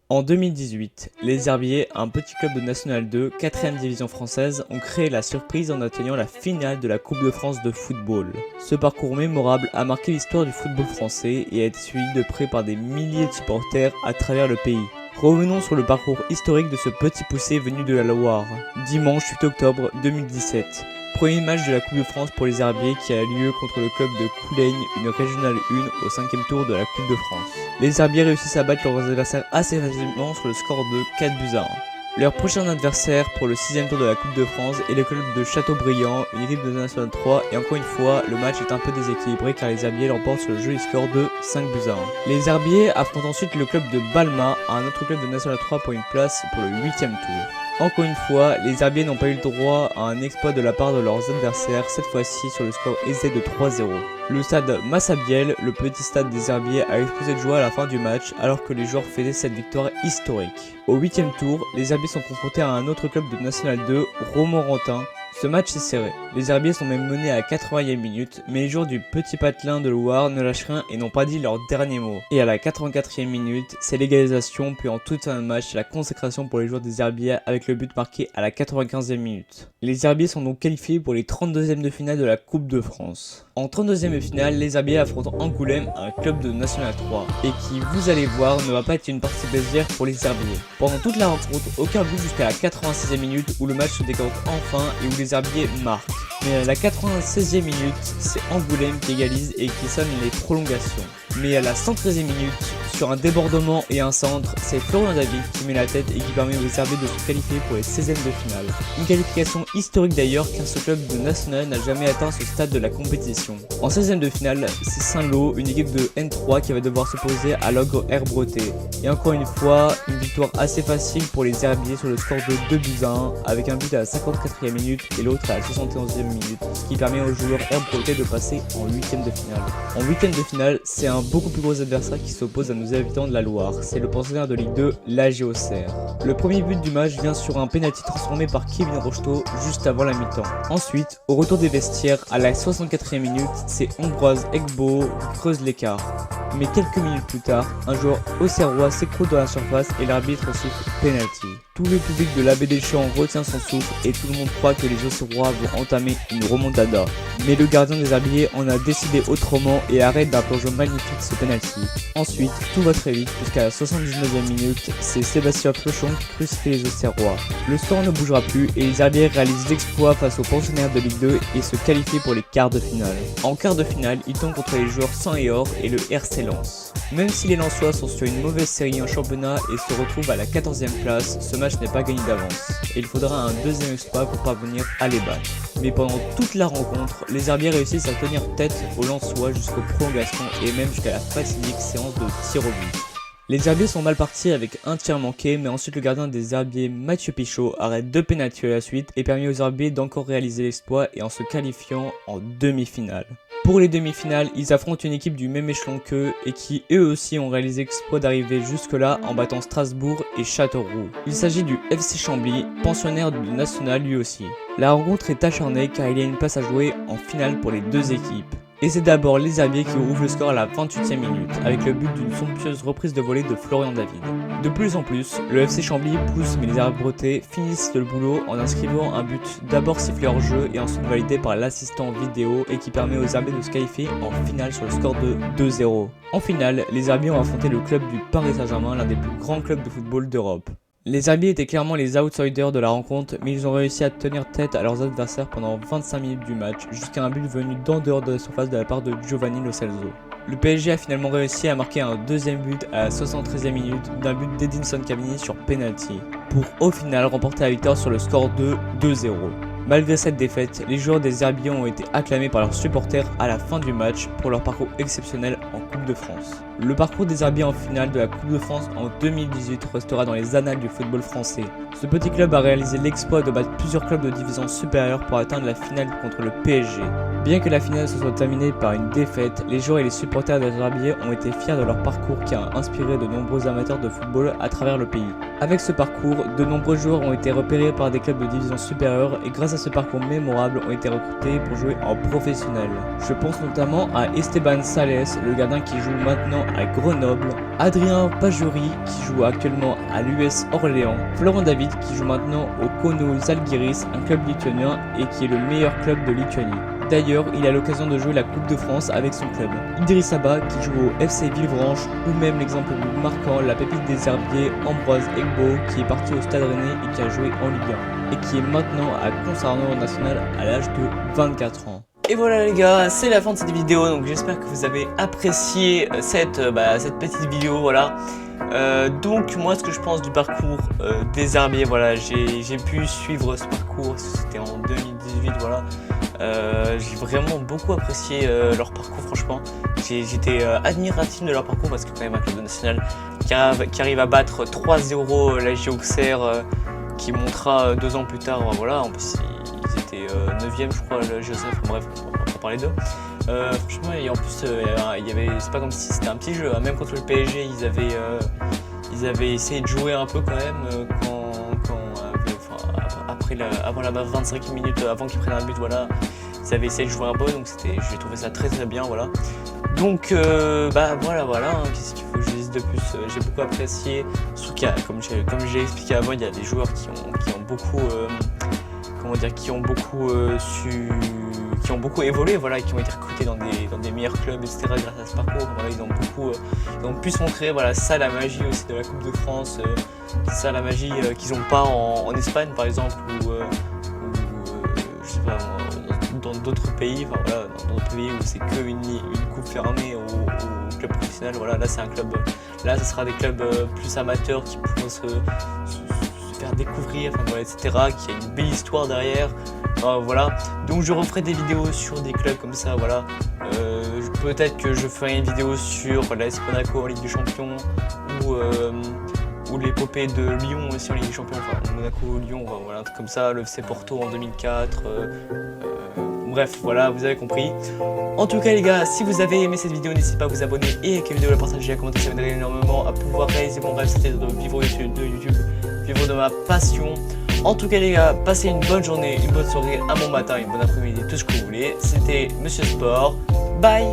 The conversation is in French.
En 2018, les Herbiers, un petit club de National 2, 4ème division française, ont créé la surprise en atteignant la finale de la Coupe de France de football. Ce parcours mémorable a marqué l'histoire du football français et a été suivi de près par des milliers de supporters à travers le pays. Revenons sur le parcours historique de ce petit poussé venu de la Loire. Dimanche 8 octobre 2017. Premier match de la Coupe de France pour les Herbiers qui a lieu contre le club de Coulaignes, une régionale 1 au 5ème tour de la Coupe de France. Les Herbiers réussissent à battre leurs adversaires assez facilement sur le score de 4-1. Leur prochain adversaire pour le 6ème tour de la Coupe de France est le club de Châteaubriand, une équipe de National 3, et encore une fois, le match est un peu déséquilibré car les Herbiers l'emportent sur le joli score de 5-1. Les Herbiers affrontent ensuite le club de Balma, un autre club de National 3 pour une place pour le 8ème tour. Encore une fois, les Herbiers n'ont pas eu le droit à un exploit de la part de leurs adversaires, cette fois-ci sur le score aisé de 3-0. Le stade Massabielle, le petit stade des Herbiers, a explosé de joie à la fin du match alors que les joueurs fêtaient cette victoire historique. Au 8ème tour, les Herbiers sont confrontés à un autre club de National 2, Romorantin. Ce match est serré. Les Herbiers sont même menés à 80e minute, mais les joueurs du Petit Patelin de Loire ne lâchent rien et n'ont pas dit leur dernier mot. Et à la 84e minute, c'est l'égalisation, puis en toute fin de match, c'est la consécration pour les joueurs des Herbiers avec le but marqué à la 95e minute. Les Herbiers sont donc qualifiés pour les 32e de finale de la Coupe de France. En 32e de finale, les Herbiers affrontent Angoulême, un club de National 3, et qui, vous allez voir, ne va pas être une partie plaisir pour les Herbiers. Pendant toute la rencontre, aucun but jusqu'à la 86e minute où le match se décante enfin et où les Herbiers marquent. Mais à la 96e minute, c'est Angoulême qui égalise et qui sonne les prolongations. Mais à la 113e minute, sur un débordement et un centre, c'est Florian David qui met la tête et qui permet aux Herbiers de se qualifier pour les 16e de finale. Une qualification historique d'ailleurs car ce club de National n'a jamais atteint ce stade de la compétition. En 16e de finale, c'est Saint-Lô, une équipe de N3 qui va devoir s'opposer à l'Ogre Herbreté. Et encore une fois, une victoire assez facile pour les Herbiers sur le score de 2-1 avec un but à la 54e minute et l'autre à la 71e minute, ce qui permet aux joueurs Herbreté de passer en 8e de finale. En 8e de finale, c'est un beaucoup plus gros adversaire qui s'oppose à nos habitants de la Loire, c'est le pensionnaire de Ligue 2, l'AG Auxerre. Le premier but du match vient sur un pénalty transformé par Kevin Rocheteau juste avant la mi-temps. Ensuite, au retour des vestiaires, à la 64e minute, c'est Ambroise Egbo qui creuse l'écart. Mais quelques minutes plus tard, un joueur auxerrois s'écroule dans la surface et l'arbitre souffle penalty. Tout le public de l'Abbé des Champs retient son souffle et tout le monde croit que les Auxerrois vont entamer une remontada. Mais le gardien des Herbiers en a décidé autrement et arrête d'un plongeon magnifique ce penalty. Ensuite, tout va très vite puisqu'à la 79e minute, c'est Sébastien Flochon qui crucifie les Auxerrois. Le score ne bougera plus et les Herbiers réalisent l'exploit face aux pensionnaires de Ligue 2 et se qualifient pour les quarts de finale. En quart de finale, ils tombent contre les joueurs Sang et Or et le RC Lens. Même si les Lensois sont sur une mauvaise série en championnat et se retrouvent à la 14e place, ce match n'est pas gagné d'avance. Et il faudra un deuxième exploit pour parvenir à les battre. Mais pendant toute la rencontre, les Herbiers réussissent à tenir tête aux Lensois jusqu'aux prolongations et même jusqu'à la fatidique séance de tir au but. Les Herbiers sont mal partis avec un tir manqué, mais ensuite le gardien des Herbiers, Mathieu Pichot, arrête 2 pénaltys à la suite et permet aux Herbiers d'encore réaliser l'exploit et en se qualifiant en demi-finale. Pour les demi-finales, ils affrontent une équipe du même échelon qu'eux et qui eux aussi ont réalisé l'exploit d'arriver jusque-là en battant Strasbourg et Châteauroux. Il s'agit du FC Chambly, pensionnaire de National lui aussi. La rencontre est acharnée car il y a une place à jouer en finale pour les deux équipes. Et c'est d'abord les Herbiers qui ouvrent le score à la 28e minute, avec le but d'une somptueuse reprise de volée de Florian David. De plus en plus, le FC Chambly pousse mais les Herbretais finissent le boulot en inscrivant un but d'abord sifflé hors jeu et ensuite validé par l'assistant vidéo et qui permet aux Herbiers de se qualifier en finale sur le score de 2-0. En finale, les Herbiers ont affronté le club du Paris Saint-Germain, l'un des plus grands clubs de football d'Europe. Les Herbiers étaient clairement les outsiders de la rencontre, mais ils ont réussi à tenir tête à leurs adversaires pendant 25 minutes du match, jusqu'à un but venu d'en dehors de la surface de la part de Giovanni Lo Celso. Le PSG a finalement réussi à marquer un deuxième but à la 73e minute d'un but d'Edinson Cavani sur penalty, pour au final remporter la victoire sur le score de 2-0. Malgré cette défaite, les joueurs des Herbiers ont été acclamés par leurs supporters à la fin du match pour leur parcours exceptionnel en Coupe de France. Le parcours des Herbiers en finale de la Coupe de France en 2018 restera dans les annales du football français. Ce petit club a réalisé l'exploit de battre plusieurs clubs de division supérieure pour atteindre la finale contre le PSG. Bien que la finale se soit terminée par une défaite, les joueurs et les supporters des Herbiers ont été fiers de leur parcours qui a inspiré de nombreux amateurs de football à travers le pays. Avec ce parcours, de nombreux joueurs ont été repérés par des clubs de division supérieure et grâce à ce parcours mémorable ont été recrutés pour jouer en professionnel. Je pense notamment à Esteban Sales, le gardien qui joue maintenant à Grenoble, Adrien Pajuri qui joue actuellement à l'US Orléans, Florent David qui joue maintenant au Kauno Žalgiris, un club lituanien et qui est le meilleur club de Lituanie. D'ailleurs, il a l'occasion de jouer la Coupe de France avec son club. Idriss Abba qui joue au FC Villefranche, ou même l'exemple le plus marquant, la pépite des Herbiers, Ambroise Egbo, qui est parti au Stade Rennais et qui a joué en Ligue 1, et qui est maintenant à Concarneau national à l'âge de 24 ans. Et voilà les gars, c'est la fin de cette vidéo, donc j'espère que vous avez apprécié cette petite vidéo, voilà. Donc moi ce que je pense du parcours des Herbiers, voilà, j'ai pu suivre ce parcours, c'était en 2018, voilà. J'ai vraiment beaucoup apprécié leur parcours, franchement. J'étais admiratif de leur parcours parce que quand même un club national qui arrive à battre 3-0 la JO Auxerre, qui montera 2 ans plus tard, voilà, en plus ils étaient 9ème je crois, le JOCF, bref, on va pas parler d'eux. Franchement, et en plus, c'est pas comme si c'était un petit jeu, hein. Même contre le PSG, ils avaient essayé de jouer un peu quand même, avant la 25 minutes, avant qu'ils prennent un but, voilà, ils avaient essayé de jouer un peu, donc j'ai trouvé ça très bien, voilà. Donc voilà, hein, qu'est-ce qu'il faut que je dise de plus, j'ai beaucoup apprécié, surtout qu'il y a, comme j'ai expliqué avant, il y a des joueurs qui ont beaucoup, qui ont beaucoup évolué, voilà, qui ont été recrutés dans des meilleurs clubs, etc. grâce à ce parcours, voilà, ils ont pu se montrer, voilà, ça la magie aussi de la Coupe de France, ça la magie qu'ils n'ont pas en Espagne par exemple, ou je sais pas, dans d'autres pays, enfin voilà, dans d'autres pays où c'est que une coupe fermée au club professionnel, voilà, là c'est un club, là ce sera des clubs plus amateurs qui pourront se faire découvrir, enfin, voilà, etc., qui a une belle histoire derrière, voilà. Donc je referai des vidéos sur des clubs comme ça, voilà. Peut-être que je ferai une vidéo sur l'AS Monaco en Ligue des Champions, ou l'épopée de Lyon aussi en Ligue des Champions, enfin Monaco-Lyon, voilà, un truc comme ça, le FC Porto en 2004, bref, voilà, vous avez compris. En tout cas les gars, si vous avez aimé cette vidéo, n'hésitez pas à vous abonner et à la vidéo, la partager, à commenter, ça m'aiderait énormément à pouvoir réaliser mon rêve, c'était de vivre de YouTube, vivre de ma passion. En tout cas les gars, passez une bonne journée, une bonne soirée, un bon matin, une bonne après-midi, tout ce que vous voulez. C'était Monsieur Sport, bye.